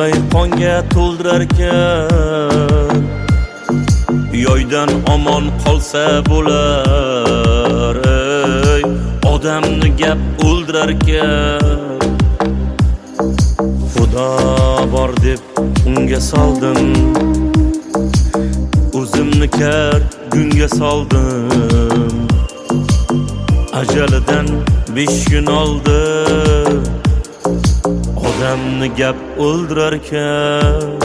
to'ymay qonga to'ldirarkan, yoydan omon qolsa bo'lar, ey odamni gap o'ldirarkan. Xudo bor deb unga soldim, o'zimni kar gunga soldim. Ajalidan 5 kun oldi, odamni gap o'ldirarkan.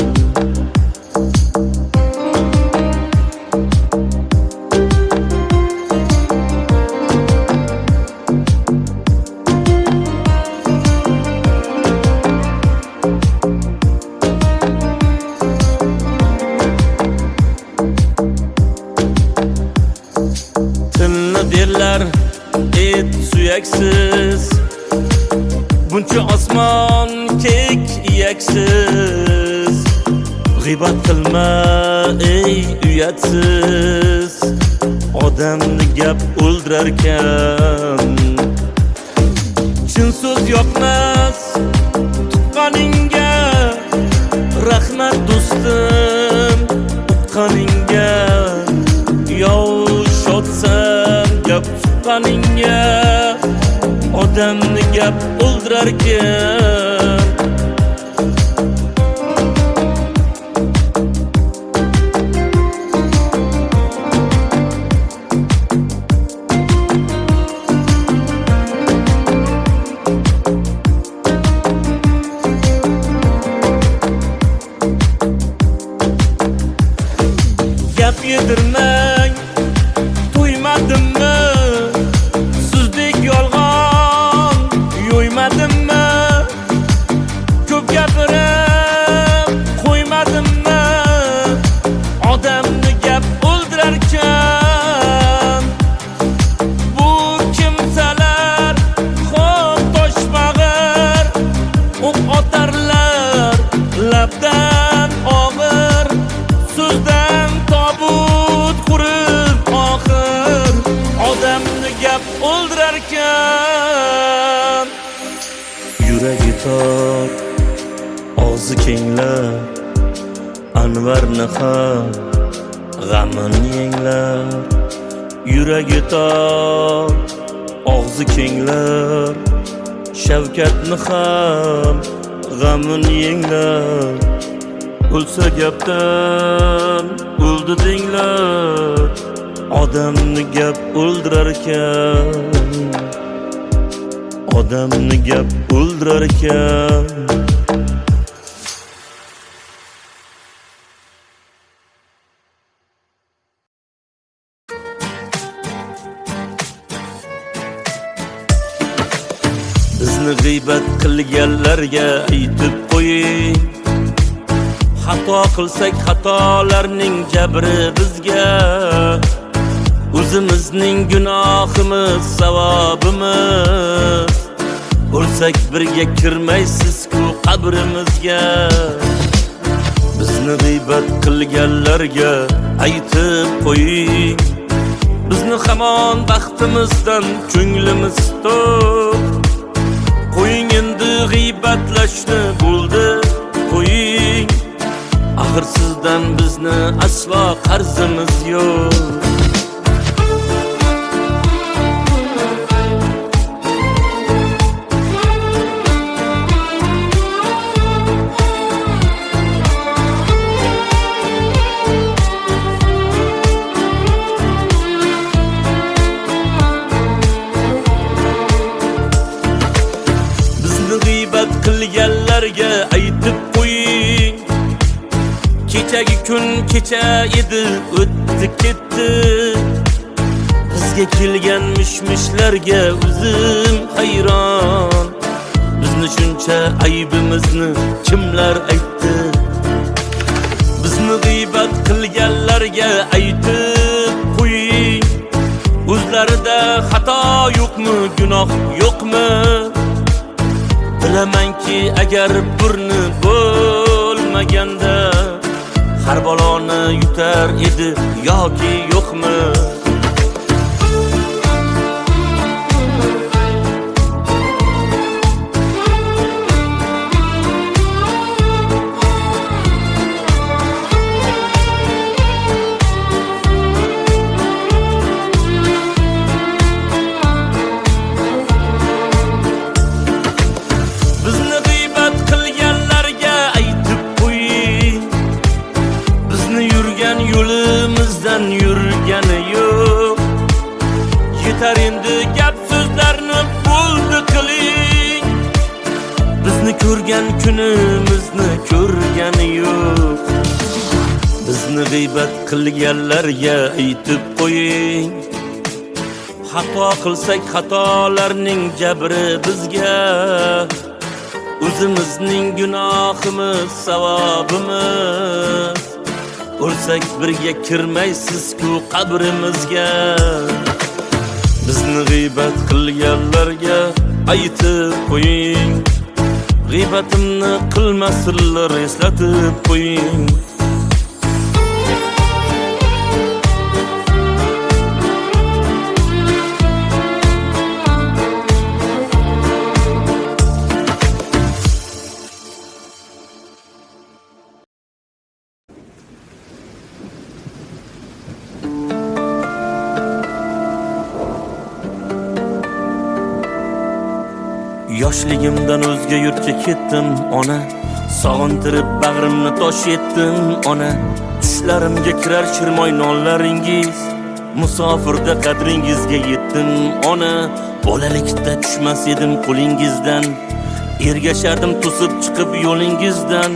Tilni derlar et suyaksiz, buncha osmon kek iyaksiz. G'iybat qilma ey uyatsiz, odamni gap o'ldirarkan. Chin so'z yoqmas tuqqaningga, rahmat do'stim uqqaningga. Yov shodsan gap tuqqaningga, odamni gap o'ldirarkan. Gap yedirmang to'ymadimmi, sizdek yolg'on yo'ymadimmi, ko'p gapirib qo'ymadimmi, odamni gap o'ldirarkan. Bu kimsalar xo'p toshbag'ir, o'q otarlar labdan og'ir, so'zdan tobut qurib oxir, odamni gap o'ldirarkan. Yuragi tor, og'zi kenglar, Anvarni ham g'amini yenglar. Yuragi tor, og'zi kenglar, Shavkatni ham g'amini yenglar. O'lsa gapdan o'ldi denglar, odamni gap o'ldirarkan. Odamni gap o'ldirarkan. Bizni g'iybat qilganlarga aytib qo'ying, xato qilsak xatolarning jabri bizga. O'zimizning gunohimiz savobimiz, o'lsak birga kirmaysiz-ku qabrimizga. Bizni g'iybat qilganlarga aytib qo'ying, bizni hamon baxtimizdan ko'nglimiz to'q. Qo'ying endi g'iybatlashni, bo'ldi qo'ying, axir sizdan bizni aslo qarzimiz yo'q. Bizni g'iybat qilganlarga aytib qo'ying, kechagi kun kecha edi, o'tdi ketdi. Bizga kelgan mishmishlarga o'zim hayron. Bizni shuncha aybimizni kimlar aytdi? Bizni g'iybat qilganlarga aytib qo'ying, o'zlarida xato yo'qmi, gunoh yo'qmi? Bilamanki agar burni bo'lmaganda har baloni yutar edi yoki yo'qmi? kunimizni ko'rgani yo'q. Bizni g'iybat qilganlarga aytib qo'ying, xato qilsak xatolarning jabri bizga, o'zimizning gunohimiz savobimiz. O'lsak birga kirmaysiz-ku qabrimizga. Bizni g'iybat qilganlarga aytib qo'ying, g'iybatimni qilmasinlar, eslatib qo'ying. Yoshligimdan o'zga yurtga ketdim ona, sog'intirib bag'rimni tosh etdim ona. Tushlarimga kirar shirmoy nonlaringiz, musofirda qadringizga yetdim ona. Bolalikda tushmas edim qo'lingizdan, ergashardim to'sib chiqib yo'lingizdan.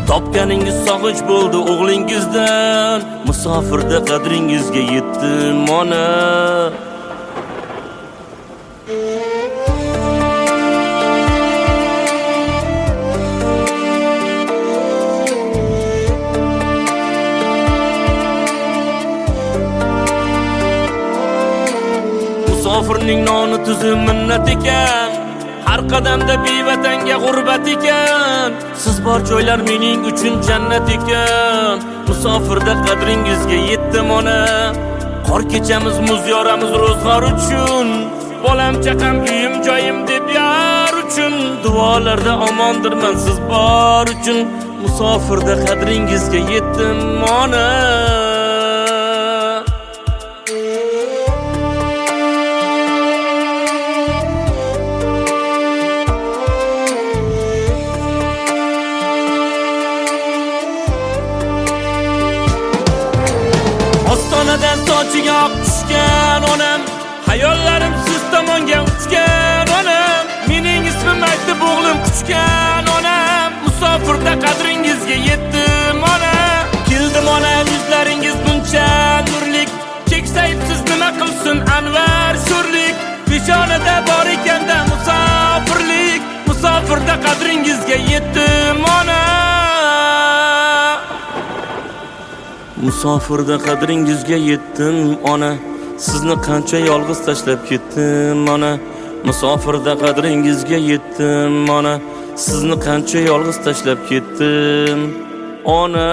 Topganingiz sog'inch bo'ldi o'g'lingizdan, musofirda qadringizga yetdim ona. Musofirning noni tuzi minnat ekan, har qadamda bevatanga g'urbat ekan. Siz bor joylar mening uchun jannat ekan, musofirda qadringizga yetdim ona. Qor kechamiz, muz yoramiz ro'zg'or uchun, bolam chaqam uyim joyim deb yar uchun. Duolarda omondirman siz bor uchun, musofirda qadringizga yetdim ona. Ostonadan sochiga oq tushgan onam, hayollarim siz tomonga uchgan onam. Mening ismim aytib o'g'lim quchgan onam, musofirda qadringizga yetdim ona. Keldim ona, yuzlaringiz buncha nurlik, keksayibsiz nima qilsin anvar sho'rlik. Peshonada bor ekanda musofirlik, musofirda qadringizga yetdim ona. Musofirda qadringizga yetdim ona. Sizni qancha yolg'iz tashlab ketdim ona. Musofirda qadringizga yetdim ona. Sizni qancha yolg'iz tashlab ketdim ona.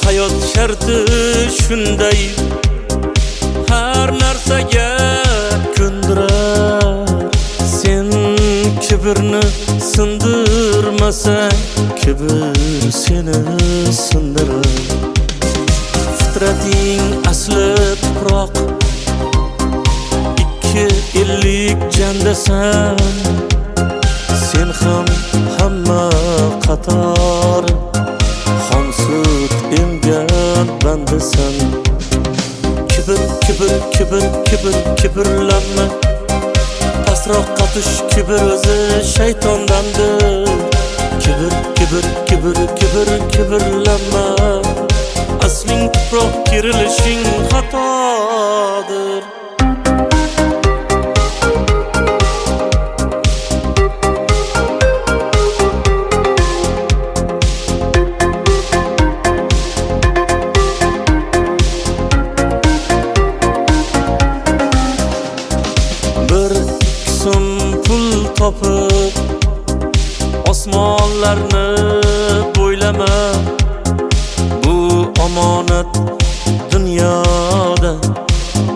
Hayot sharti shunday, har narsaga ko'ndirar. Sen kibrni sindirmasang, kibr seni sindirar. Fitrating asli tuproq, ikki ellik jandasan. Sen ham hamma qator, xonsut emgan bandasan. Kibr, kibr, kibr, kibr, kibrlanma. Pastroqqa tush, kibr o'zi shaytondandir. Kibr, kibr, kibr, kibr, kibrlanma. Asling tuproq, kirilishing xatodir. Topib osmonlarni bo'ylama. Bu omonat dunyoda,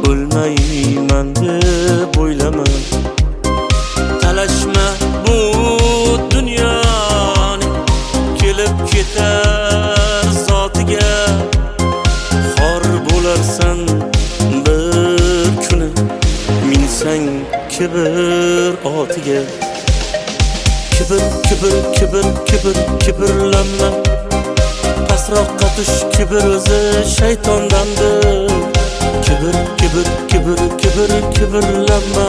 o'lmayman deb o'ylama. Talashma bu dunyoning kibir otiga. Kibir, kibir, kibir, kibir, kibirlanma. Pasroqqa tush, kibir o'zi shaytondandir. Kibir, kibir, kibir, kibir, kibirlanma.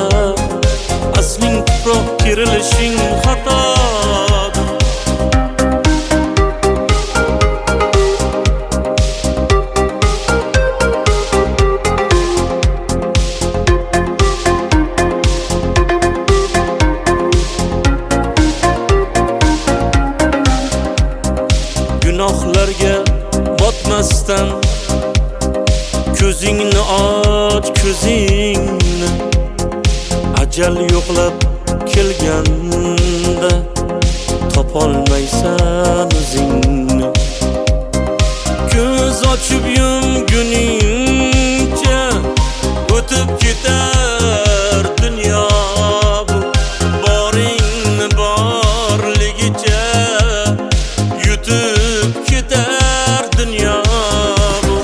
Asling tuproq kirilishing xatodir. Gunohlarga botmasdan ko'zingni och, ko'zingni. Ajal yo'qlab kelganda topolmaysan o'zingni. Ko'z ochib yumguningcha o'tib ketar dunyo bu. Boringni borligicha yutib ketar dunyo bu.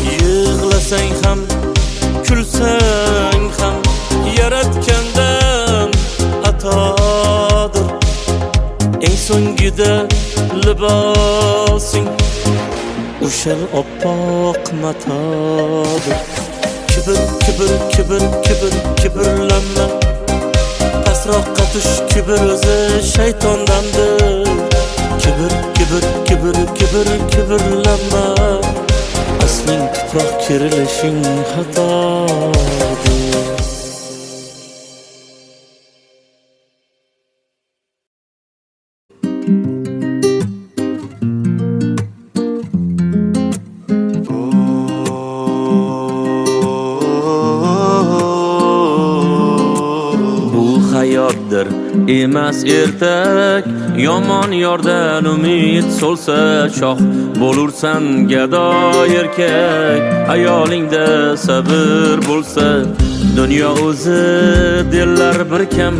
Yig'lasang ham, kulsang ham yaratgandan atodir. Eng so'ngida libosing o'shal oppoq matodir. Kibir, kibir, kibir, kibir, kibirlanma. Pasroqqa tush, kibir o'zi shaytondandir. Kibir, kibir, kibir, kibir, kibirlanma. Asling tuproq kirilishing xatodir. Hayotdir emas ertak, yomon yordan umid so'lsa shoh bo'lursan gado erkak. Ayolingda sabr bo'lsa dunyo o'zi dillar bir kam.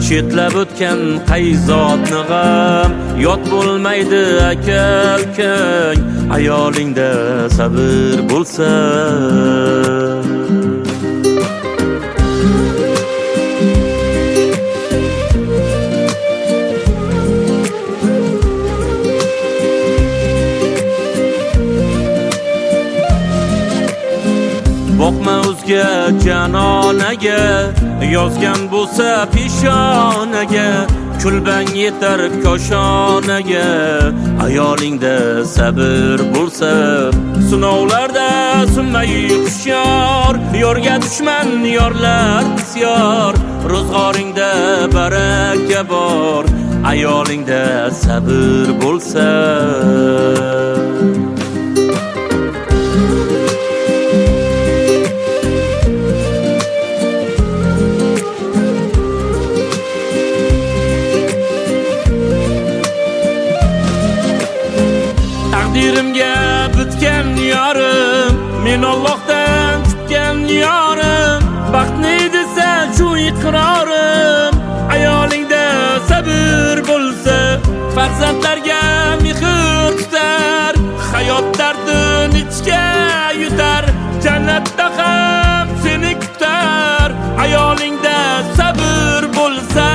Chetlab o'tgan qayzotni g'am yot bo'lmaydi aka ukang. Ayolingda sabr bo'lsa. Boqma o'zga janonaga, yozgan bo'lsa peshonaga. Kulbang yetar koshonaga. Ayolingda sabr bo'lsa sinovlarda sunmay hushyor. Yorga dushman yorlar bisyor. Ro'zg'oringda baraka bor. Ayolingda sabr bo'lsa. Taqdirimga bitgan yorim, men Allohdan kutgan yorim. Baxtni desa shu iqrorim. Ayolingda sabr bo'lsa, farzandlarga mehr tutar. Hayot dardini ichga yutar, jannatda ham seni kutar. Ayolingda sabr bo'lsa.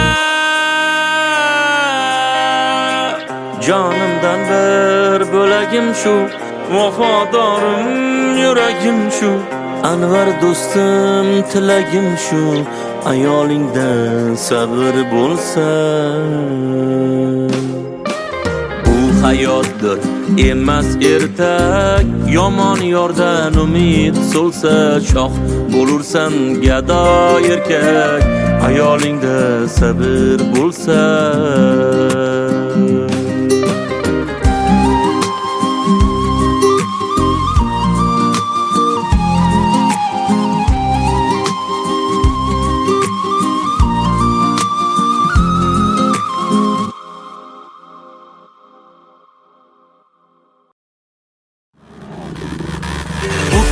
Jonimdan bir bo'lagim shu, vafodorim yuragim shu. Anvar do'stim tilagim shu. Ayolingda sabr bo'lsa. Bu hayotdir emas ertak, yomon yordan umid so'lsa shoh bo'lursan gado erkak. Ayolingda sabr bo'lsa.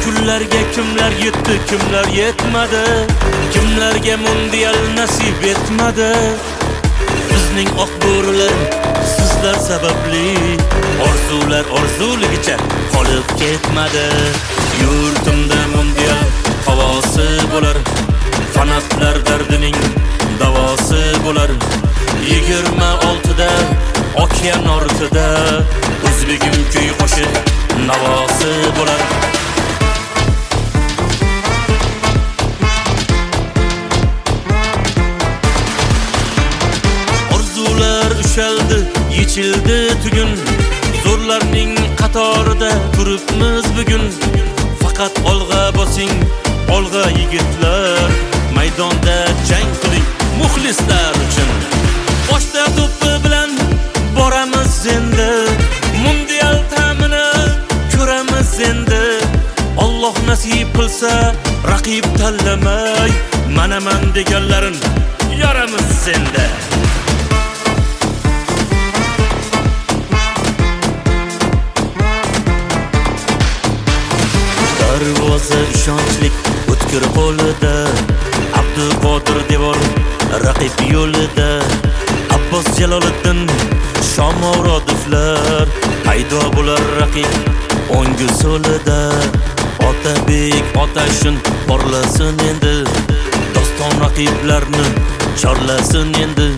Kunlarga kimlar yetdi, kimlar yetmadi. Kimlarga mundial nasib etmadi. Bizning oq bo'rilar sizlar sababli. Orzular orzuligicha qolib ketmadi. Yurtimda mundial havosi bo'lar. Fanatlar dardining davosi bo'lar. 26da okean ortida o'zbegim kuy qo'shiq navosi bo'lar. Orzular ushaldi, yechildi tugun, zo'rlarning qatorida turibmiz bugun. Faqat olg'a bosing, olg'a yigitlar, maydonda jang qiling muxlislar uchun. Boshda to'pi bilan boramiz endi, mundial ta'mini ko'ramiz endi. Alloh nasib qilsa raqib tanlamay, manaman deganlarin yoramiz endi. Darvoza ishonchlik o'tkir qo'lida, Abduqodir devor raqib yo'lida. Abbos Jaloliddin, Shomurodovlar paydo bo'lar raqib o'ngi so'lida. Otabek Otashin porlasin endi, doston raqiblarni chorlasin endi.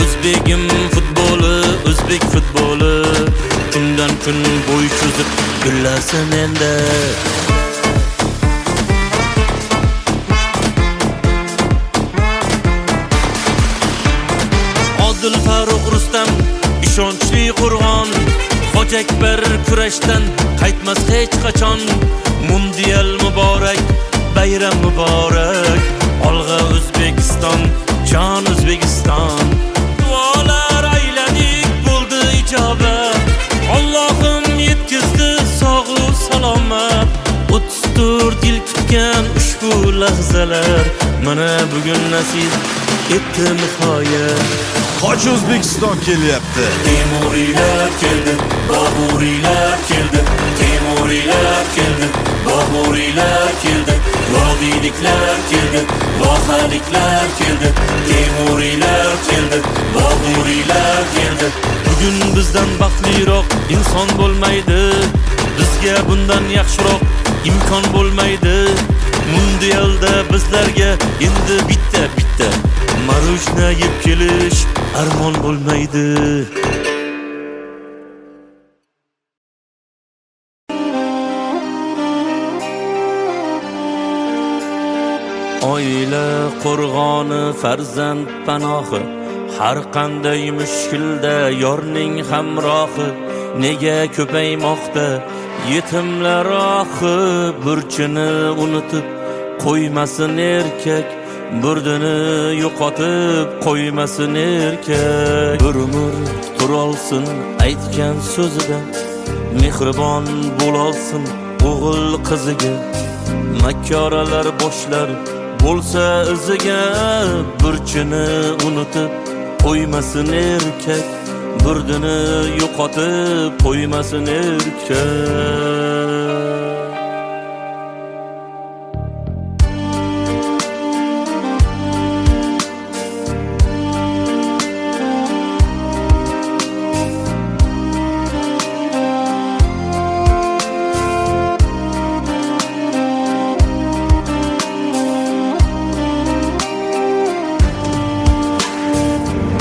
O'zbegim futboli, o'zbek futboli kundan kun bo'y cho'zib gullasin endi. Odil Faruq Rustam ishonchli qo'rg'on, Hoji Akbar kurashdan qaytmas hech qachon. Mundial muborak, bayram muborak, olg'a O'zbekiston, jon O'zbekiston. Duolar ayladik bo'ldi ijobat, Allohim yetkizdi sog'u salomat. 34 yil kutgan ushbu lahzalar mana bugun nasib etdi nihoyat. Hoji O'zbekiston kelyapti. Temuriylar keldi, Boburiylar keldi, Temuriylar keldi, Boburiylar keldi, Vodiyliklar keldi, Vohaliklar keldi, Temuriylar keldi, Boburiylar keldi. Bugun bizdan baxtliroq inson bo'lmaydi, bizga bundan yaxshiroq imkon bo'lmaydi. Mundialda bizlarga endi bitta marujna yeb kelish armon bo'lmaydi. Oila qo'rg'oni, farzand panohi, har qanday mushkulda yorning hamrohi. Nega ko'paymoqda yetimlar ohi, burchini unutib qo'ymasin erkak, burdini yo'qotib qo'ymasin erkak. Bir umr turolsin aytgan so'zida, mehribon bo'lolsin o'g'il qiziga. Makkoralar boshlar bo'lsa iziga, burchini unutib qo'ymasin erkak, burdini yo'qotib qo'ymasin erkak.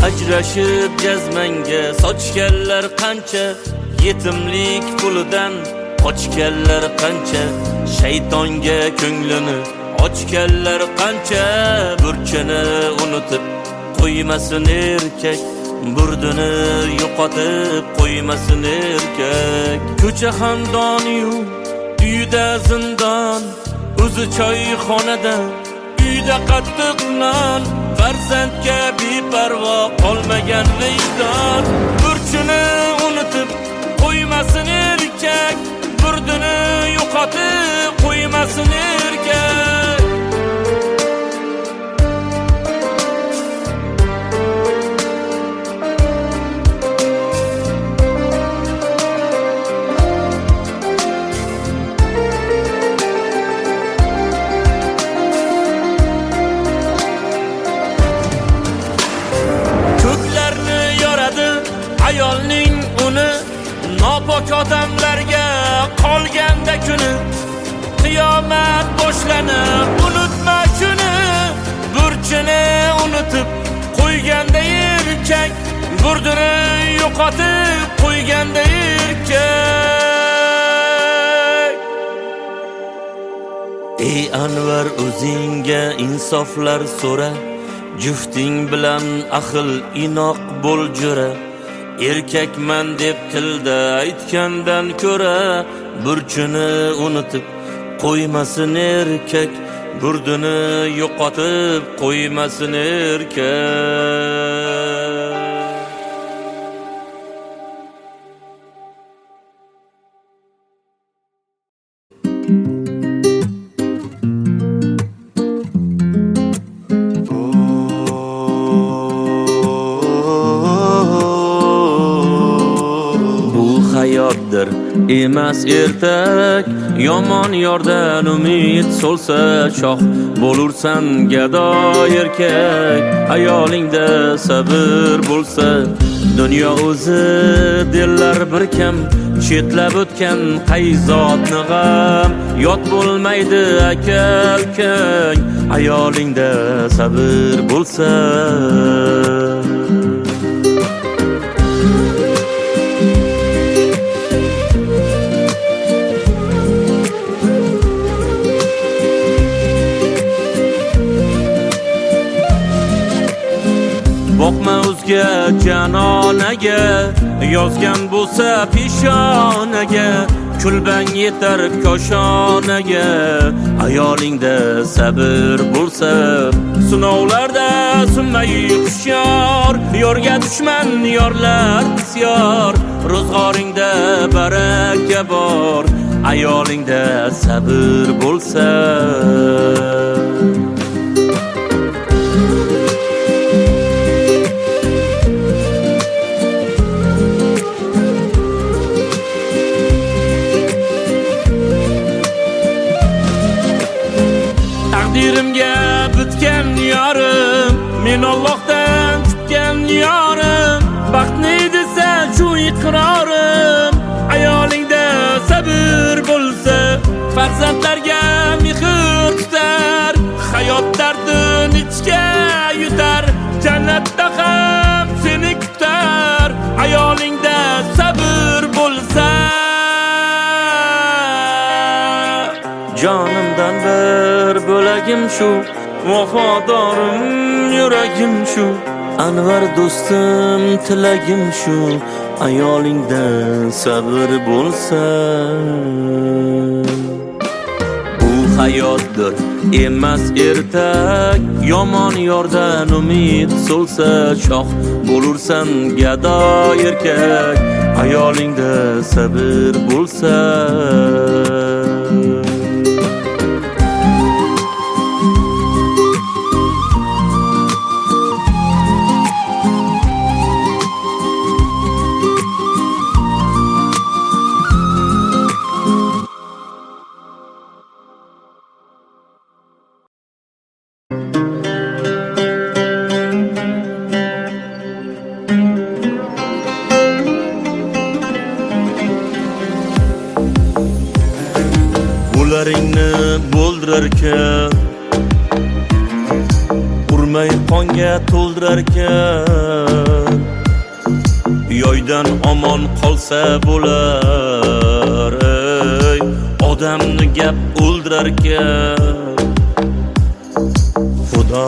Ajrashib jazmanga sochganlar qancha, yetimlik pulidan qochganlar qancha, shaytonga ko'nglini ochganlar qancha. Burchini unutib qo'ymasin erkak, burdini yo'qotib qo'ymasin erkak. Ko'cha xandoniyu uyda zindon, o'zi choyxonada uyda qattiq non. Farzandga beparvo qolmagan vijdon, burchini unutib qo'ymasin erkak, burdini yo'qotib qo'ymasin erkak. Ayolning uni nopok odamlarga qolganda kuni, qiyomat boshlanib unutma shuni, burchini unutib unutib qo'yganda erkak, burdini yo'qotib qo'yganda erkak. Ey Anvar, o'zingga insoflar so'ra, jufting bilan ahil inoq bo'l jo'ra. Erkakman deb tilda aytgandan ko'ra, burchini unutib qo'ymasin erkak, burdini yo'qotib qo'ymasin erkak. Hayotdir emas ertak, yomon yordan umid so'lsa shoh bo'lursan gado erkak. Ayolingda sabr bo'lsa, dunyo o'zi dillar bir kam, chetlab o'tgan qayzotni g'am, yot bo'lmaydi aka ukang. Ayolingda sabr bo'lsa, boqma o'zga janonaga, yozgan bo'lsa peshonaga, kulbang yetar koshonaga. Ayolingda sabr bo'lsa, sinovlarda sunmay hushyor, yorga dushman yorlar bisyor. Ro'zg'oringda baraka bor, ayolingda sabr bo'lsa. Taqdirimga bitgan yorim, men Allohdan kutgan yorim, baxtni desa shu iqrorim. Ayolingda sabr bo'lsa, farzandlarga mehr tutar, hayot dardini ichga yutar, jannatda ham seni kutar. Ayolingda sabr bo'lsa, jonimdan bir bo'lagim shu, vafodorim yuragim shu. Anvar do'stim tilagim shu, ayolingda sabr bo'lsa. Bu hayotdir emas ertak, yomon yordan umid so'lsa shoh bo'lursan gado erkak. Ayolingda sabr bo'lsa. Bularingni bo'ldirarkan, urmay qonga to'ldirarkan. Yoydan omon qolsa bo'lar, ey odamni gap o'ldirarkan. Xudo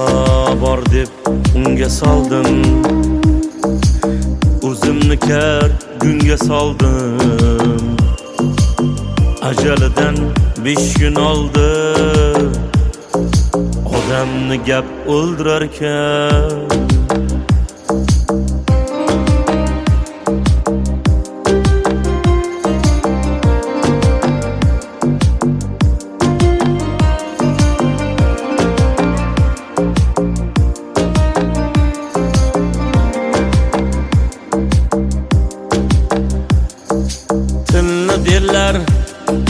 bor deb unga soldim, o'zimni kar gunga soldim. Ajalidan 5 kun oldi, odamni gap o'ldirarkan. Tilni derlar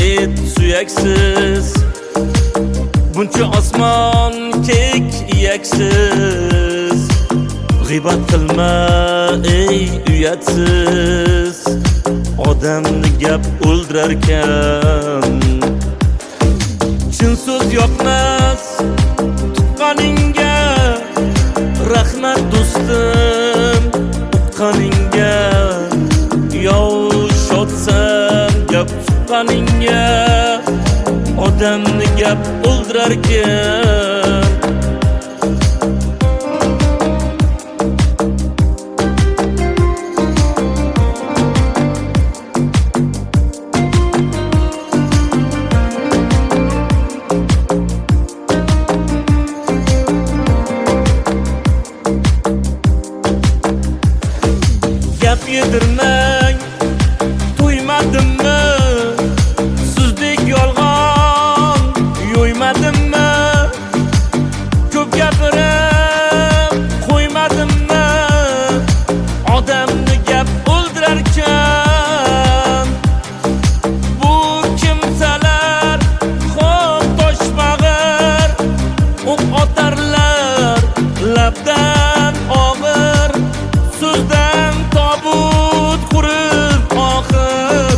et suyaksiz, buncha osmon kek iyaksiz. G'iybat qilma ey uyatsiz, odamni gap o'ldirarkan. Chin so'z yoqmas tuqqaningga, Rahmat do'stim uqqaningga, yov shodsan gap chiqqaningga. Odamni gap o'ldirarkan. Gap yedirmang, to'ymadimmi? Sizdek yolg'on yo'ymadimmi? Ko'p gapirib qo'ymadimmi? Odamni gap o'ldirarkan. Bu kimsalar xo'p toshmag'ir, o'q otarlar labdan og'ir. So'zdan tobut qurib oxir,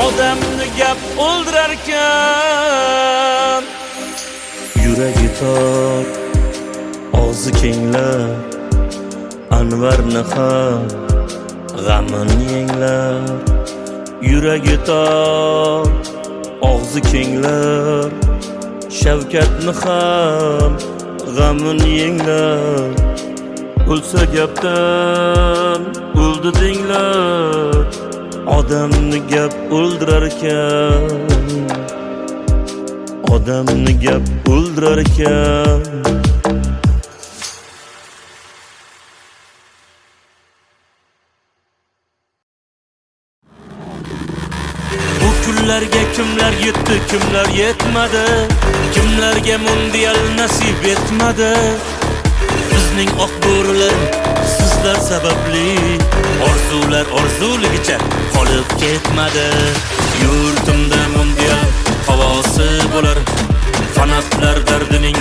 odamni gap o'ldirarkan. Yuragi tor, og'zi kenglar, Anvarni ham g'amini yenglar. Yuragi tor, og'zi kenglar, Shavkatni ham g'amini yenglar. O'lsa gapdan o'ldi denglar, odamni gap o'ldirarkan. Odamni gap o'ldirarkan. Bu kunlarga kimlar yetdi, kimlar yetmadi, kimlarga mundial nasib etmadi. Bizning oq bo'rilar sizlar sababli, orzular orzuligicha qolib ketmadi. Yurtimda mundial havosi bo'lar, fanatlar dardining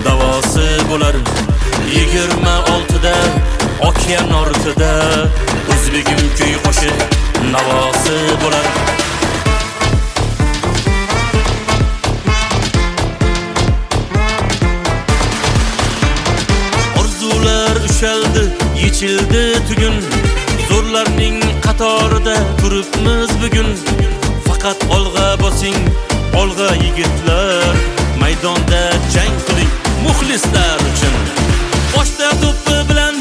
davosi bo'lar. 26da okean ortida o'zbegim kuy qo'shiq navosi bo'lar. Ushaldi, yechildi tugun, zo'rlarning qatorida turibmiz bugun. Faqat olg'a bosing, olg'a yigitlar, maydonda jang qiling muxlislar uchun. Boshda to'pi bilan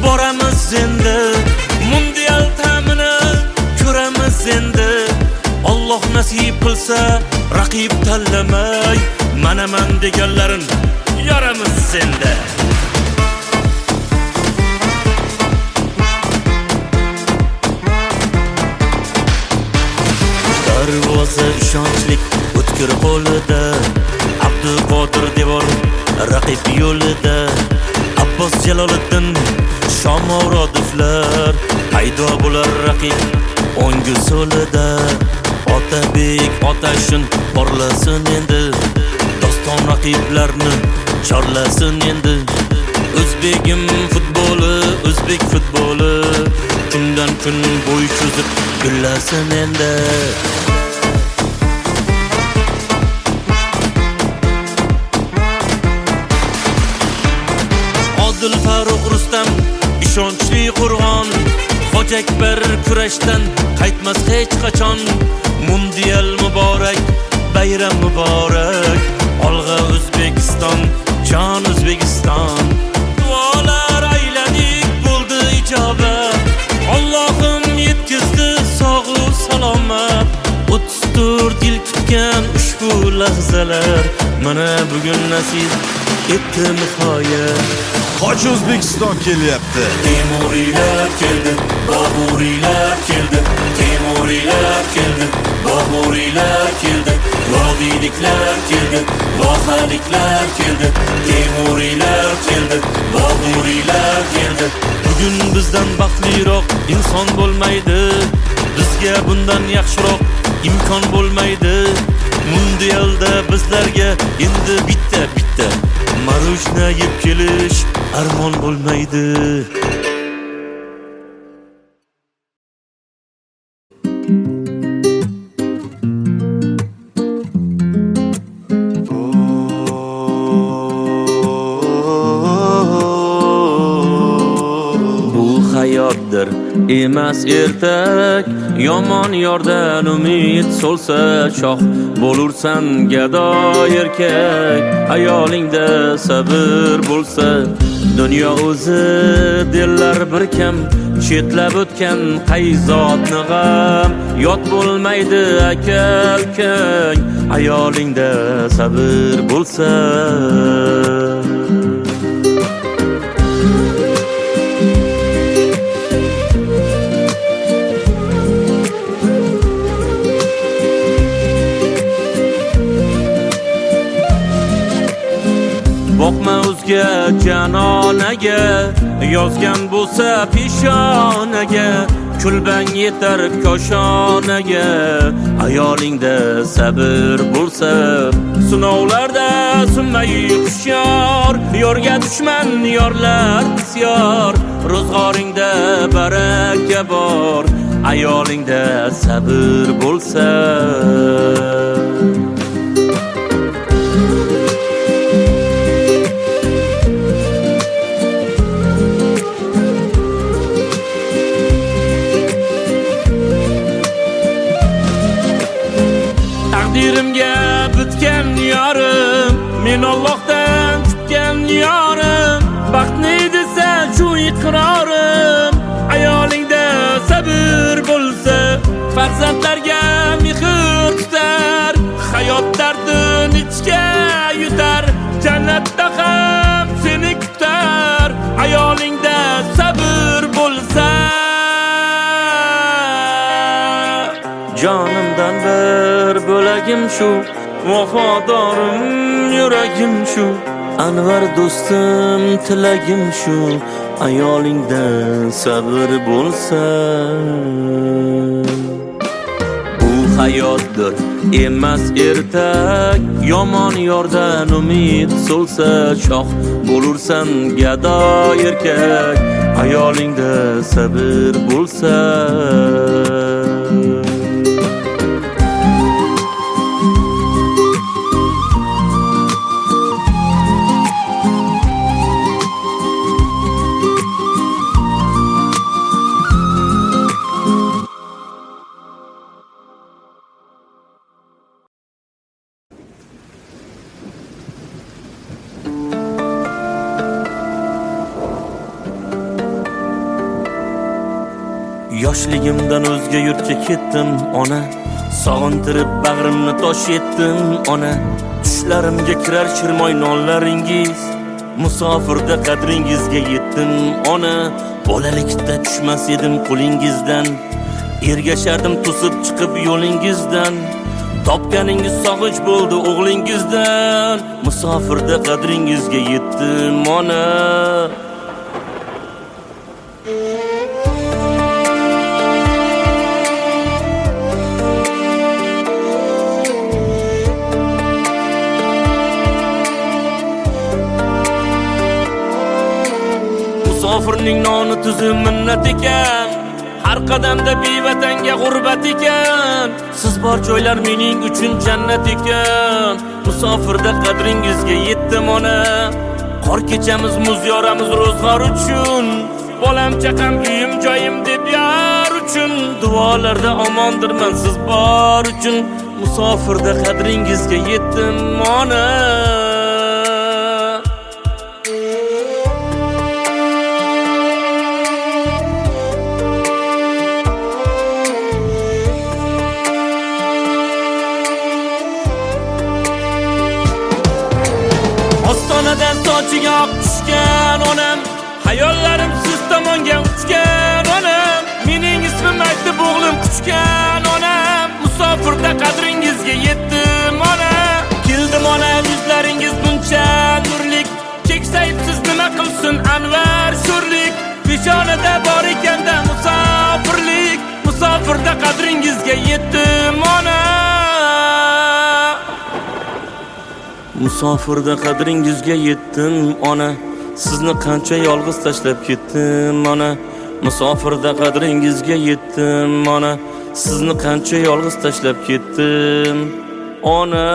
boramiz endi, mundial ta'mini ko'ramiz endi. Alloh nasib qilsa raqib tanlamay, manaman deganlarin yoramiz endi. Darvoza ishonchlik o'tkir qo'lida, Abduqodir devor raqib yo'lida. Abbos Jaloliddin, Shomurodovlar paydo bo'lar raqib o'ngi so'lida. Otabek Otashin porlasin endi, doston raqiblarni chorlasin endi. O'zbegim futboli, o'zbek futboli kundan kun bo'y cho'zib gullasin endi. Odil Faruq Rustam ishonchli qo'rg'on, Hoji Akbar kurashdan qaytmas hech qachon. Mundial muborak, bayram muborak, olg'a O'zbekiston, jon O'zbekiston. Duolar ayladik bo'ldi ijobat, Allohim yetkizdi sog'u salomat. 34 yil kutgan ushbu lahzalar mana bugun nasib etdi nihoyat. Hoji O'zbekiston kelyapti. Temuriylar keldi, Boburiylar keldi, Temuriylar keldi, Boburiylar keldi, Vodiyliklar keldi, Vohaliklar keldi, Temuriylar keldi, Boburiylar keldi. Bugun bizdan baxtliroq inson bo'lmaydi, bizga bundan yaxshiroq imkon bo'lmaydi. Mundialda bizlarga endi bitta Marushna yeb kelish armon bo'lmaydi. emas ertak. Yomon yordan umid so'lsa shoh bo'lursan gado erkak. Ayolingda sabr bo'lsa dunyo o'zi dillar bir kam. Chetlab o'tgan qayzotni g'am yot bo'lmaydi aka ukang. Ayolingda sabr bo'lsa. Boqma o'zga janonaga, yozgan bo'lsa peshonaga. Kulbang yetar koshonaga, ayolingda sabr bo'lsa. Sinovlarda sunmay hushyor, yorga dushman yorlar bisyor. Ro'zg'oringda baraka bor, ayolingda sabr bo'lsa. Taqdirimga bitgan yorim, men Allohdan kutgan yorim. Baxtni desa shu iqrorim, ayolingda sabr bo'lsa. Farzandlarga mehr tutar, hayot dardini ichga yutar. Jannatda ham seni kutar, ayolingda sabr bo'lsa. Jonimdan bir bo'lagim shu, vafodorim yuragim shu. Anvar do'stim tilagim shu, ayolingda sabr bo'lsa. Bu hayotdir emas ertak. Yomon yordan umid so'lsa shoh bo'lursan gado erkak. Ayolingda sabr bo'lsa. Yoshligimdan o'zga yurtga ketdim ona. Sog'intirib bag'rimni tosh etdim ona. Tushlarimga kirar shirmoy nonlaringiz. Musofirda qadringizga yetdim ona. Bolalikda tushmas edim qo'lingizdan. Ergashardim to'sib chiqib yo'lingizdan. Topganingiz sog'inch bo'ldi o'g'lingizdan. Musofirda qadringizga yetdim ona. Musofirning noni tuzi minnat ekan. Har qadamda bevatanga g'urbat ekan. Siz bor joylar mening uchun jannat ekan. Musofirda qadringizga yetdim ona. Qor kechamiz muz yoramiz ro'zg'or uchun. Bolam chaqam uyim joyim deb yor uchun. Duolarda omondirman siz bor uchun. Musofirda qadringizga yetdim ona. Ostonadan sochiga oq tushgan onam. Hayollarim siz tomonga uchgan onam. Mening ismim aytib o'g'lim quchgan onam. Musofirda qadringizga yetdim ona. Keldim ona yuzlaringiz buncha nurlik. Keksayib siz nima qilsin Anvar sho'rlik. Peshonada bor ekanda musofirlik. Musofirda qadringizga yetdim ona. Musofirda qadringizga yetdim ona. Sizni qancha yolg'iz tashlab ketdim ona. Musofirda qadringizga yetdim ona. Sizni qancha yolg'iz tashlab ketdim ona.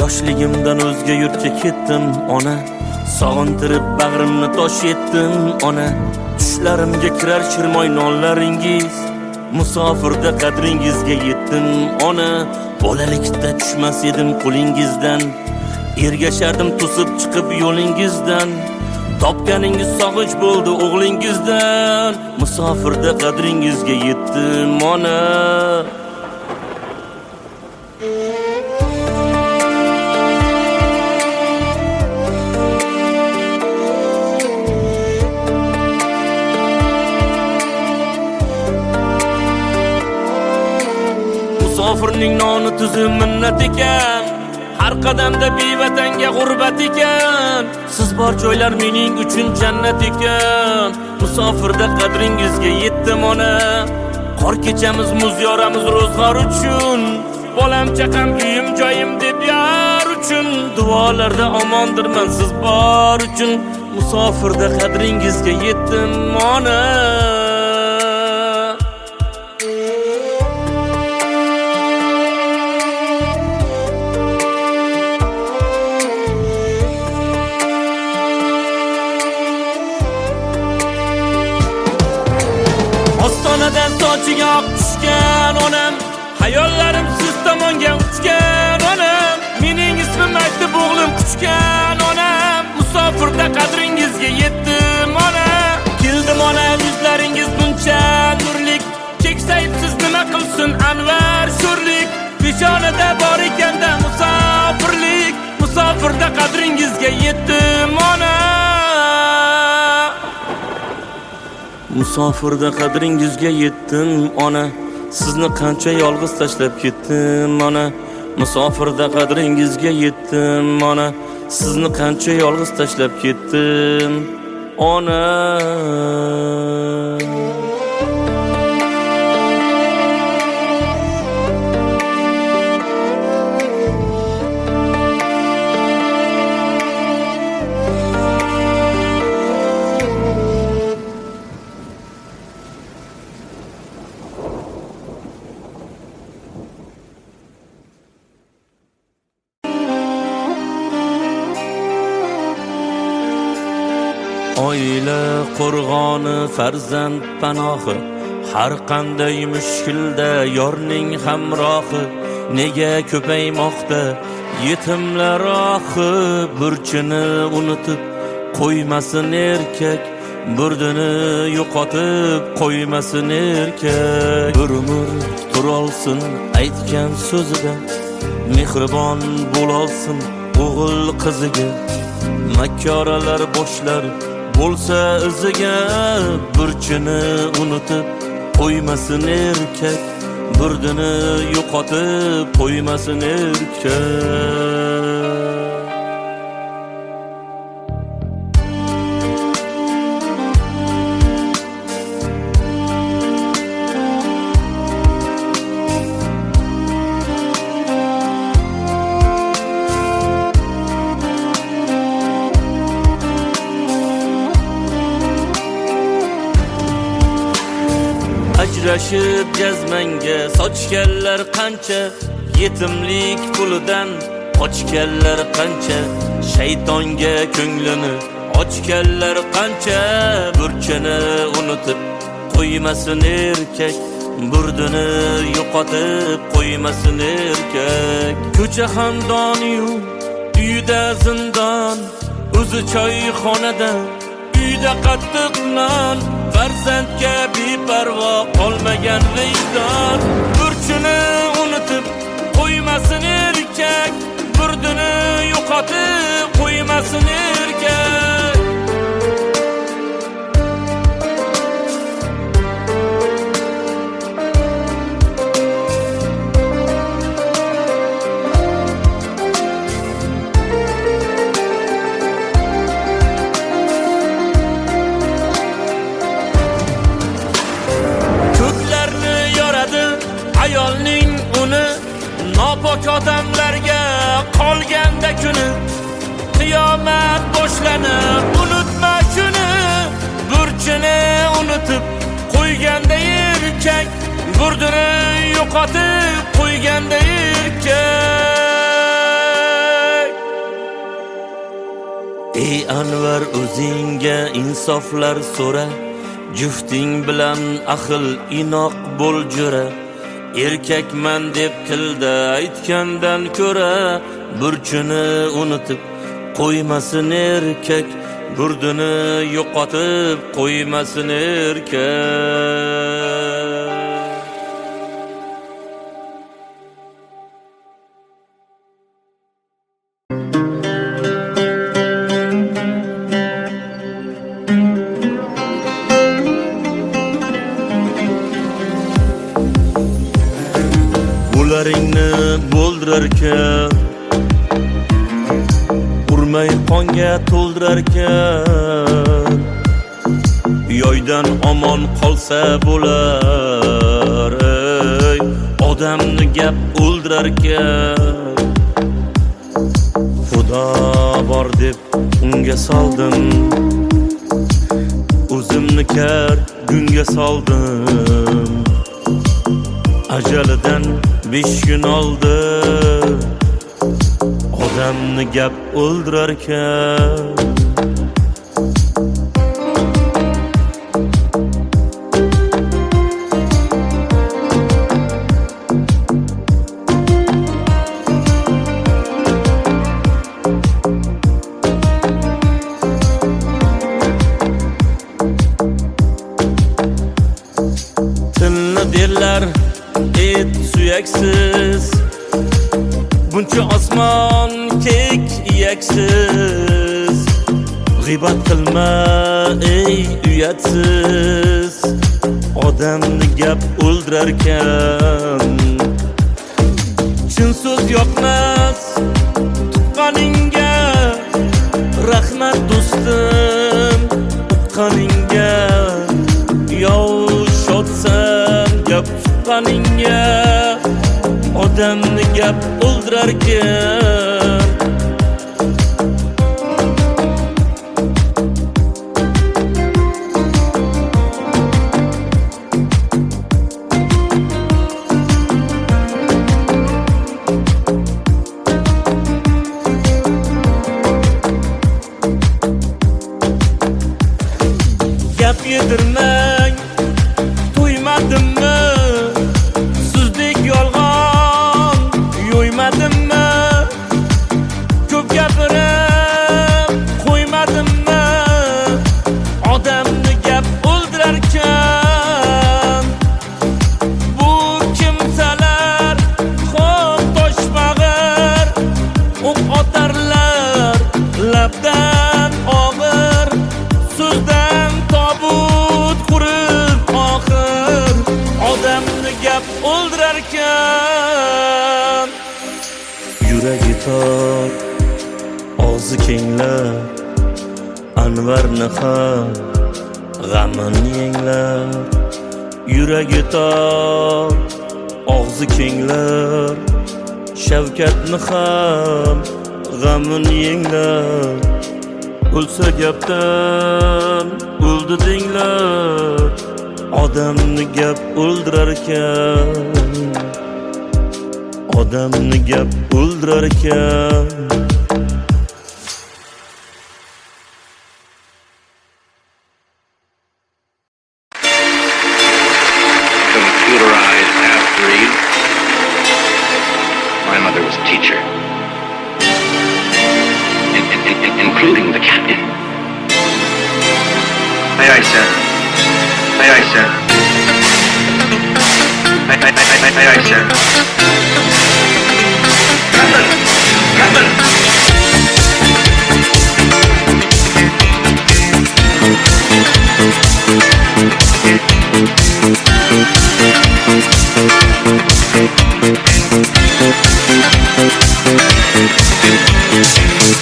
Yoshligimdan o'zga yurtga ketdim ona, sog'intirib bag'rimni tosh etdim ona. Tushlarimga kirar shirmoy nonlaringiz, musofirda qadringizga yetdim ona. Bolalikda tushmas edim qo'lingizdan, ergashardim to'sib chiqib yo'lingizdan. Topganingiz sog'inch bo'ldi o'g'lingizdan, musofirda qadringizga yetdim ona. Musofirning noni tuzi minnat ekan, har qadamda bevatanga g'urbat ekan. Siz bor joylar mening uchun jannat ekan, musofirda qadringizga yetdim ona. Qor kechamiz muz yoramiz ro'zg'or uchun, bolam chaqam uyim joyim deb yar uchun. Duolarda omondirman siz bor uchun, musofirda qadringizga yetdim ona. Ostonadan sochiga oq tushgan onam, hayollarim siz tomonga uchgan onam. Mening ismim aytib o'g'lim quchgan onam, musofirda qadringizga yetdim ona. Keldim ona, yuzlaringiz buncha nurlik, keksayib siz nima qilsin anvar sho'rlik. Peshonada bor ekanda musofirlik, musofirda qadringizga yetdim ona. Musofirda qadringizga yetdim ona, sizni qancha yolg'iz tashlab ketdim ona. Musofirda qadringizga yetdim ona, sizni qancha yolg'iz tashlab ketdim ona. Oila qo'rg'oni, farzand panohi, har qanday mushkulda yorning hamrohi. Nega ko'paymoqda yetimlar ohi, burchini unutib qo'ymasin erkak, burdini yo'qotib qo'ymasin erkak. Bir umr turolsin aytgan so'zida, mehribon bo'lolsin o'g'il qiziga. Makkoralar boshlar bo'lsa iziga, burchini unutib qo'ymasin erkak, burdini yo'qotib qo'ymasin erkak. Ajrashib jazmanga sochganlar qancha, yetimlik pulidan qochganlar qancha. Shaytonga ko'nglini ochganlar qancha, burchini unutib qo'ymasin erkak, burdini yo'qotib qo'ymasin erkak. Ko'cha xandoniyu uyda zindon, o'zi choyxonada uyda qattiq non. Farzandga beparvo qolmagan vijdon, burchini unutib qo'ymasin erkak, burdini yo'qotib qo'ymasin erkak. Ayolning uni nopok odamlarga qolganda kuni, qiyomat boshlanib unutma shuni. Burchini unutib qo'yganda erkak, burdini yo'qotib qo'yganda erkak. Ey Anvar o'zingga insoflar so'ra, jufting bilan ahil inoq bo'l jo'ra. Erkakman deb tilda aytgandan ko'ra, burchini unutib qo'ymasin erkak, burdini yo'qotib qo'ymasin erkak. Ularingni bo'ldirarkan, urmay qonga to'ldirarkan, yoydan omon qolsa bo'lar. Ey odamni gap o'ldirarkan, xudo bor deb unga soldim, o'zimni kar gunga soldim. Ajalidan 5 kun oldi, odamni gap o'ldirarkan. Tilni derlar et suyaksiz, buncha osmon kek iyaksiz. G'ibat qilma ey uyatsiz, odamni gap o'ldirarkan. Chin so'z yoqmas tuqqaningga, rahmat do'stim uqqaningga. Yo'q shodsan gap tuqqaningga, odamni gap o'ldirarkan. Gap yedirmang to'ymadimmi, sizdek yolg'on yo'ymadimmi, ko'p gapirib qo'ymadimmi, odamni gap o'ldirarkan. Bu kimsalar xo'p toshbag'ir, o'q otarlar labdan og'ir, so'zdan tobut qurib oxir, odamni gap o'ldirarkan. Yuragi tor, og'zi kenglar, Anvarni ham g'amini yenglar. Yuragi tor, og'zi kenglar, Shavkatni ham g'amini yenglar. O'lsa gapdan o'ldi denglar, odamni gap o'ldirarkan. Odamni gap o'ldirarkan. Computerized half-breed. My mother was a teacher, including the captain. Aye, aye, sir. Aye, aye, sir. Aye, aye, aye, aye, aye, aye, sir. Captain! Captain!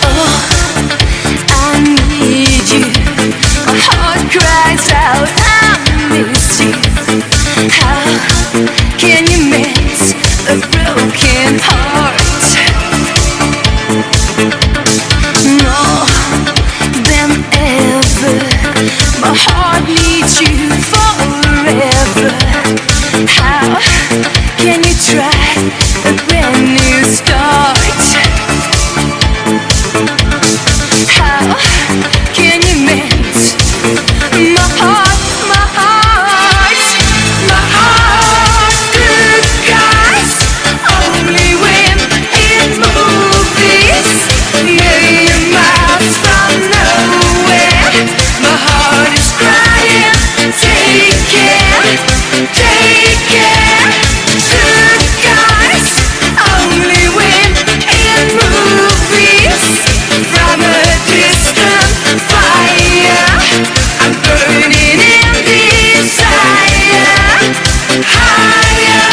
Oh, I need you. My heart cries out, I miss you. How can you mend a broken heart? More than ever, my heart needs you forever. How can you try a brand new start? How Take care, good guys only win in movies. From a distant fire, I'm burning in desire. Higher.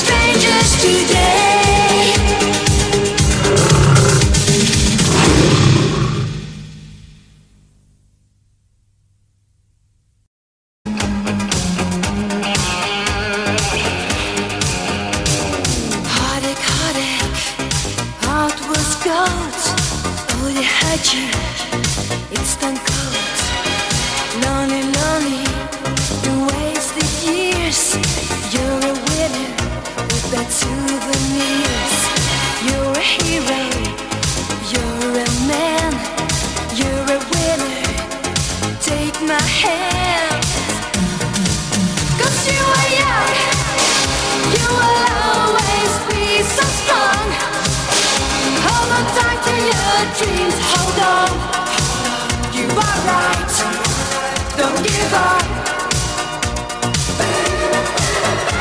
strangers today. Heartache, heartache, heart was gold. Oh, they had you, it's done cold. Lonely, lonely, you wasted years. You're a winner with that souvenirs. You're a hero, you're a man. You're a winner, take my hand. 'Cause you are young, you will always be so strong. Hold on tight to your dreams, hold on. You are right, don't give up.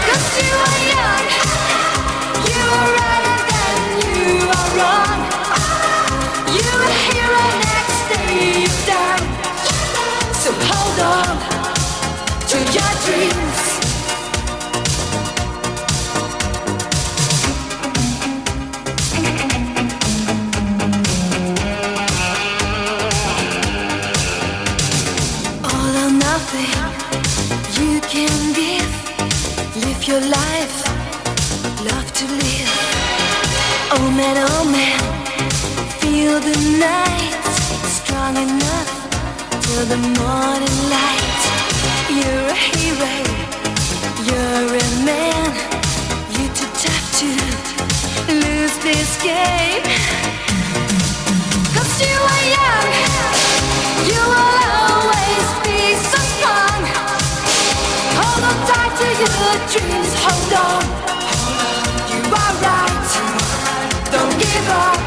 'Cause you are young, you are right and you are wrong. You're a hero, next day you're down. So hold on to your dreams. All or nothing you can give. Live your life, love to live. Oh man, feel the night. Strong enough till the morning light. You're a hero, you're a man. You're too tough to lose this game. 'Cause you are young, you will always be so strong. Hold on tight to your dreams, hold on. You are right, don't give up.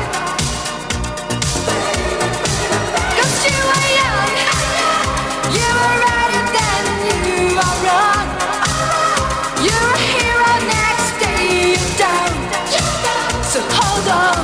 'Cause you are young, you are right and then you are wrong. You're a hero, next day you're down. So hold on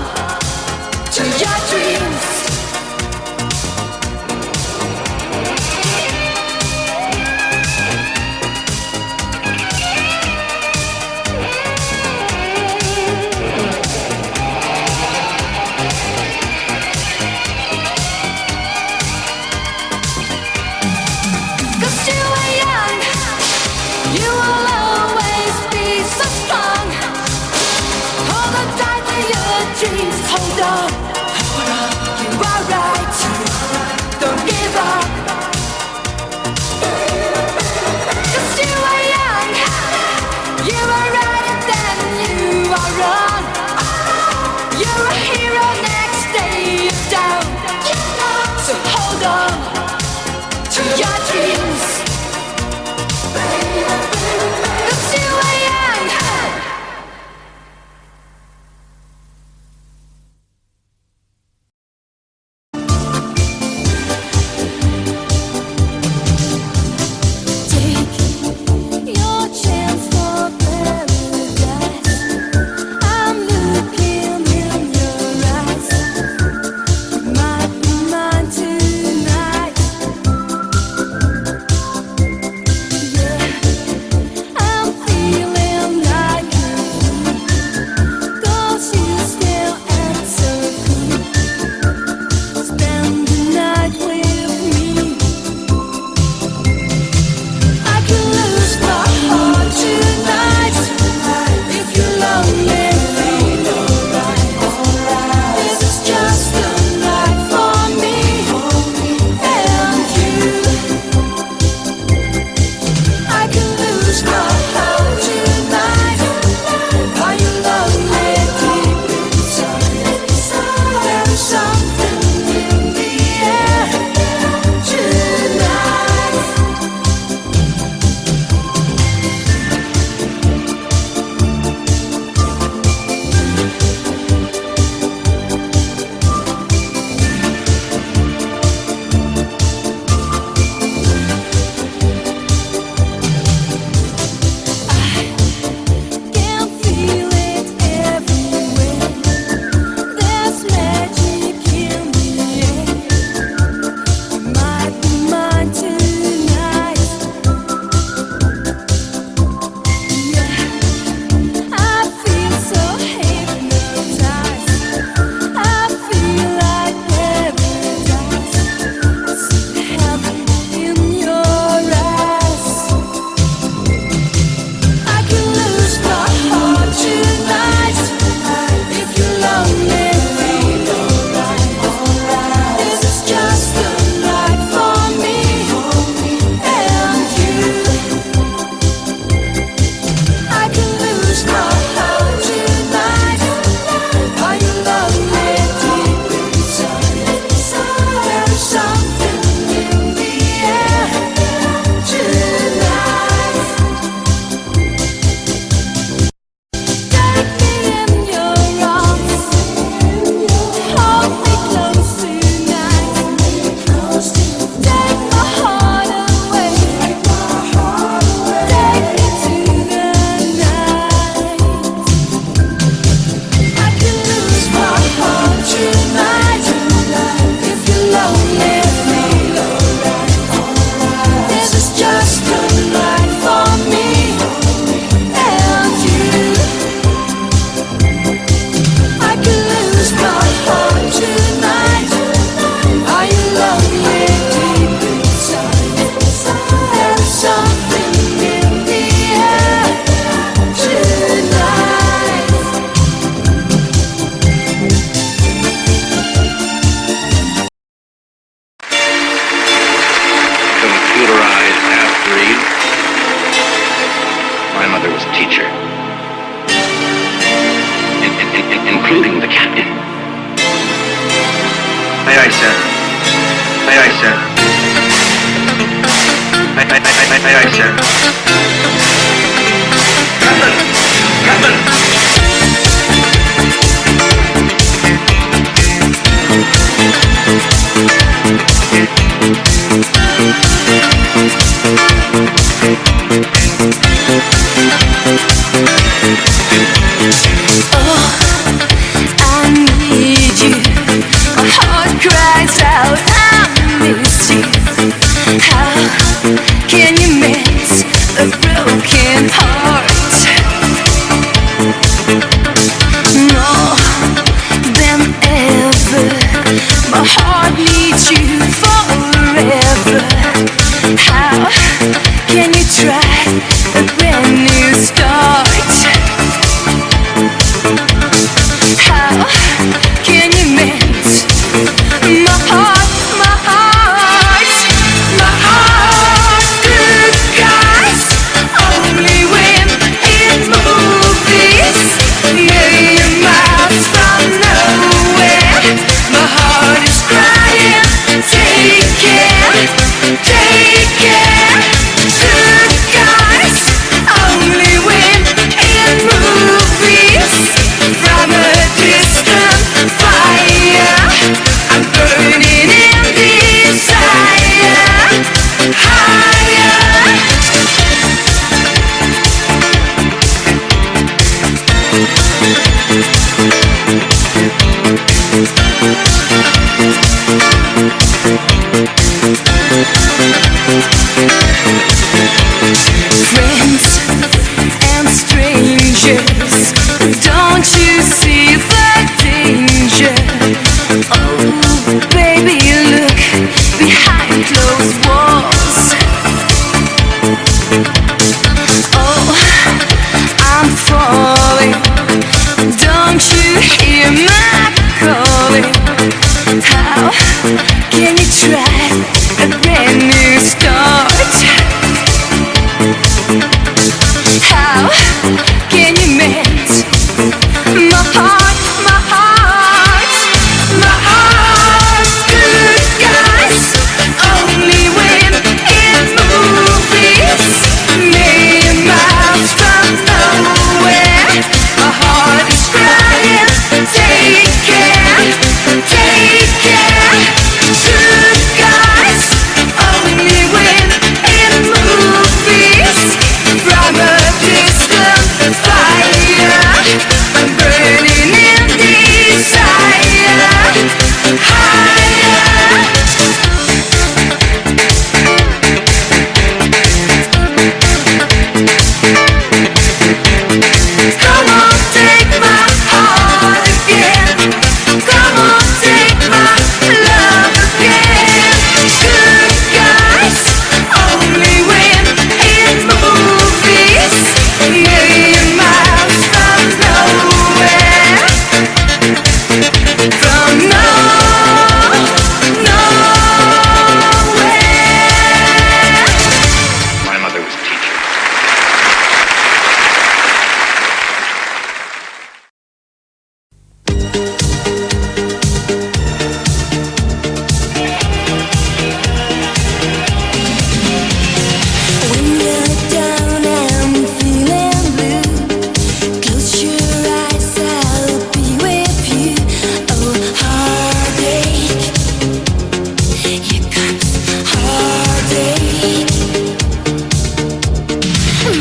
including the captain. Aye, aye, sir. Aye, aye, sir. Aye, aye, aye, aye, aye, aye, sir. Captain! Captain! Oh, I need you. My heart cries out, I miss you. How can you mend a broken heart? More than ever, my heart needs you forever. How can you try a brand new start? How can you mend my heart, my heart, my heart? Good guys, only when in movies, million miles from nowhere. My heart is crying, take care, take care. Good guys, only when in movies. From a distant fire, I'm burning in desire. Higher. Friends and strangers, don't you see the danger? Oh, baby, look behind closed walls. Oh, I'm falling. Don't you hear my calling? How can you try a brand new start? How can you mend my heart, my heart, my heart? Good guys, only when in movies, million miles from nowhere. My heart is crying, take care, take care. Good guys, only when in movies. From a distant fire, I'm burning in desire. Higher. Come on, take my heart again. Come on, take my love again. Good guys, only when in movies, million miles from nowhere. From nowhere. My mother was a teacher. When you're down and feeling blue, close your eyes, I'll be with you. Oh, heartache, here comes heartache.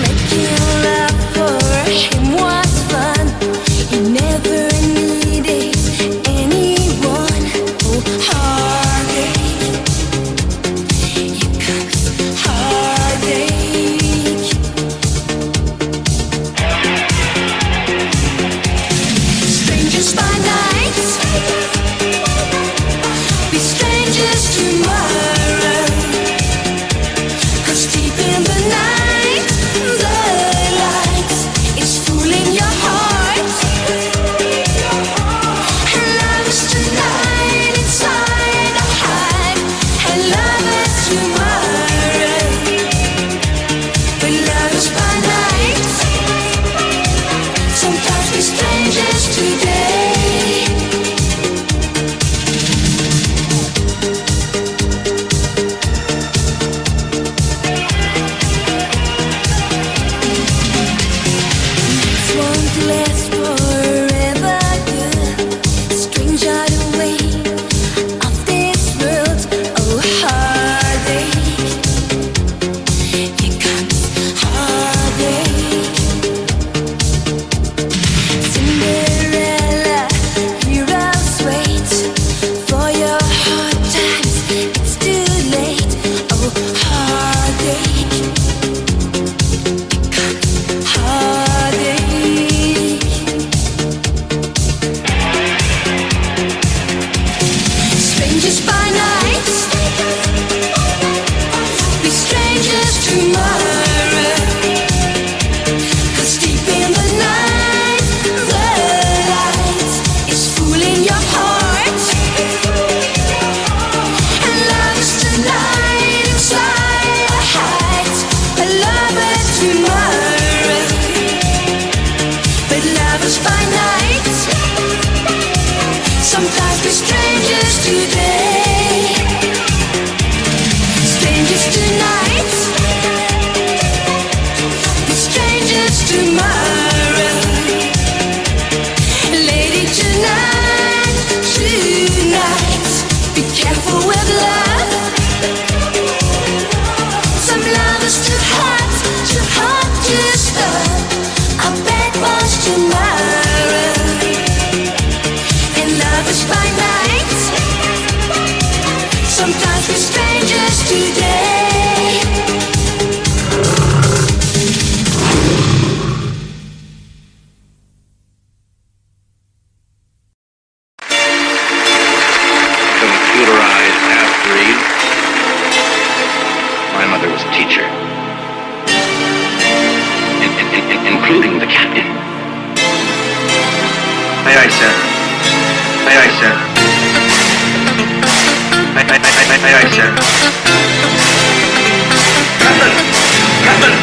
Making love for him was fun. He never needed last forever, good. Strange are the way of this world. Oh, heartache. Here comes heartache. Cinderella, heroes wait for your hard times. It's too late. Oh, heartache. Here comes heartache. Strangers by night, be strangers tomorrow. 'Cause deep in the night, the light is fooling your heart. And love is tonight inside a height. A lover tomorrow, but lovers by night. Sometimes we're strangers today, strangers tonight, we're strangers tomorrow. Lady tonight, tonight, be careful with love. Some love is too hot to stop. I bet was tomorrow. And love is by night. Sometimes we're strangers today. Computerized half-breed. My mother was a teacher. Including the captain. Aye, aye, sir. Aye, aye, sir. Aye, aye, aye, aye, aye, aye, sir. Captain! Captain!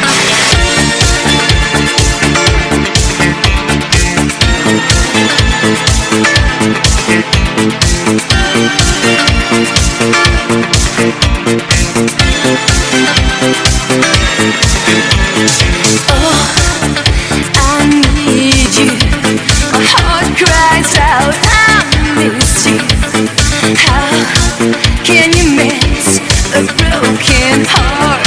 I need you. My heart cries out, I miss you. How can you miss a broken heart?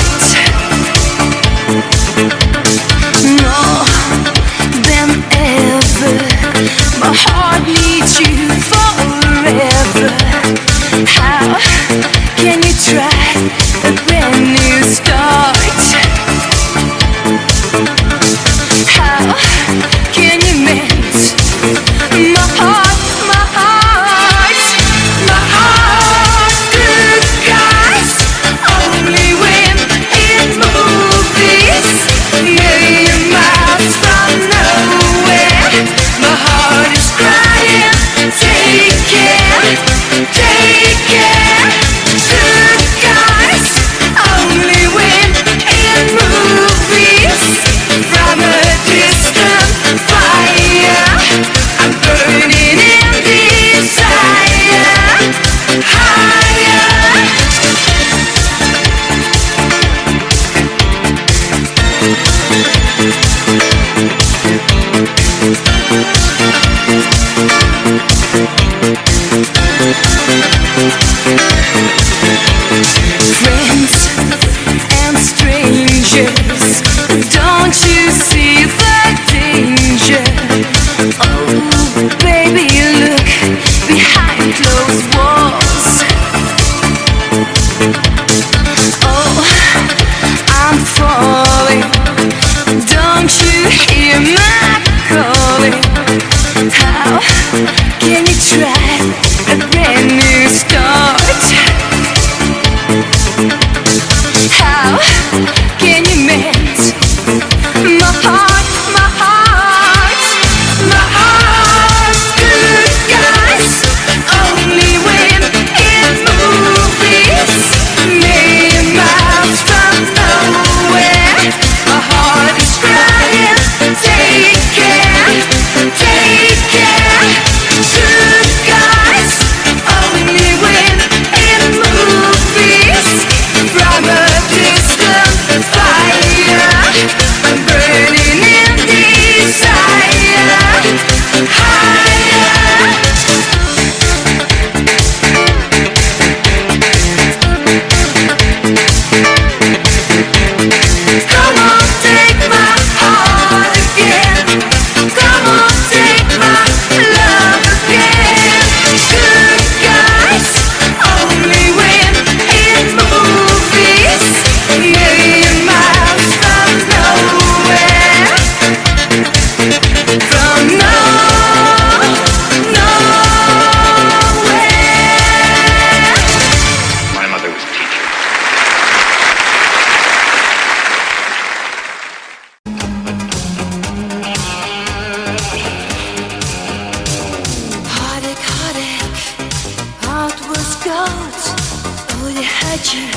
had you,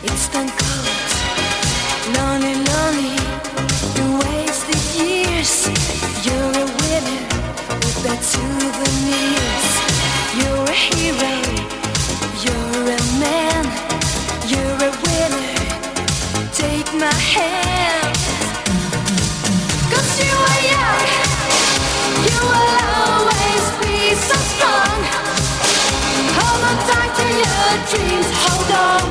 it's done cold. Lonely, lonely, you wasted years. You're a winner with that souvenirs. You're a hero, you're a man, you're a winner. Take my hand. 'Cause you are young, you will always be so strong. Hold on tight to your dreams, hold on.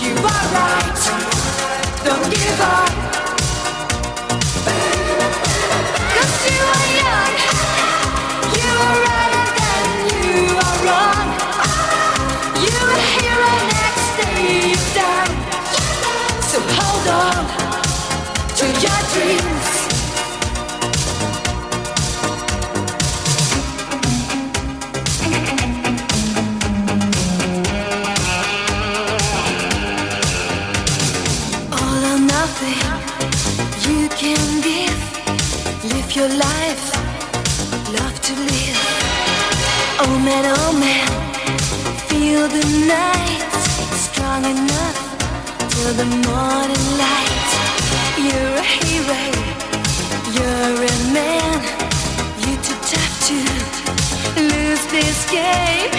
You are right, don't give up. 'Cause you are young, you are right and then you are wrong. You're a hero next day you're down. So hold on to your dreams. All or nothing you can give. Live your life, love to live. Oh man, feel the night. Strong enough till the morning light. You're a hero, you're a man. You're too tough to lose this game.